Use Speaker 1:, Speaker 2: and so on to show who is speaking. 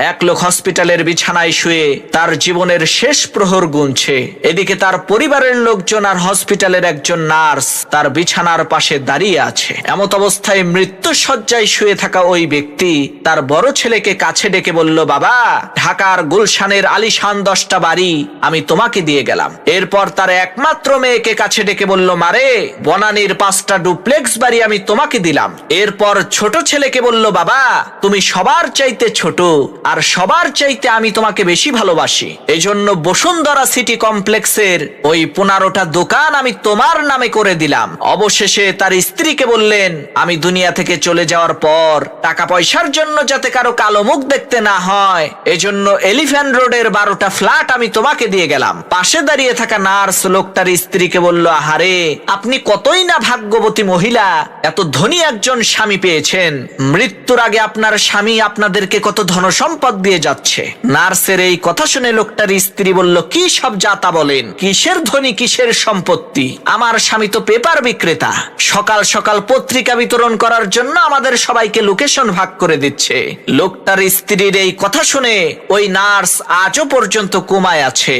Speaker 1: এক লোক হসপিটালের বিছানায় শুয়ে তার জীবনের শেষ প্রহর গুনছে। এদিকে তার পরিবারের লোকজন আর হসপিটালের একজন নার্স তার বিছানার পাশে দাঁড়িয়ে আছে। এমত অবস্থায় মৃত্যু শয্যায় শুয়ে থাকা ওই ব্যক্তি তার বড় ছেলেকে কাছে ডেকে বলল, বাবা, ঢাকার গুলশানের আলিশান 10টা বাড়ি আমি তোমাকে দিয়ে গেলাম। এরপর তার একমাত্র মেয়েকে কাছে ডেকে বলল, মারে, বনানীর 5টা ডুপ্লেক্স বাড়ি আমি তোমাকে দিলাম। এরপর ছোট ছেলেকে বলল, বাবা, তুমি সবার চাইতে ছোট আর সবার চাইতে আমি তোমাকে বেশি ভালোবাসি, এজন্য বসুন্ধরা সিটি কমপ্লেক্সের ওই 15টা দোকান আমি তোমার নামে করে দিলাম। অবশেষে তার স্ত্রীকে বললেন, আমি দুনিয়া থেকে চলে যাওয়ার পর টাকা পয়সার জন্য যাতে কারো কালো মুখ দেখতে না হয়, এজন্য এলিফ্যান্ট রোডের 12টা ফ্ল্যাট আমি তোমাকে দিয়ে গেলাম। পাশে দাঁড়িয়ে থাকা নার্স লোকটার স্ত্রীকে বলল, আহারে, আপনি কতই না ভাগ্যবতী মহিলা, এত ধনী একজন স্বামী পেয়েছেন। মৃত্যুর আগে আপনার স্বামী আপনাদেরকে কত ধনসম্পদ দিয়ে যাচ্ছে। নার্সের এই কথা শুনে লোকটার স্ত্রী বলল, কি সব যাতা বলেন, কিসের ধনী, কিসের সম্পত্তি? আমার স্বামী তো পেপার বিক্রেতা, সকাল সকাল পত্রিকা বিতরণ করার জন্য আমাদের সবাইকে লোকেশন ভাগ করে দিচ্ছে। লোকটার স্ত্রীর এই কথা শুনে ওই নার্স আজও পর্যন্ত কোমায় আছে।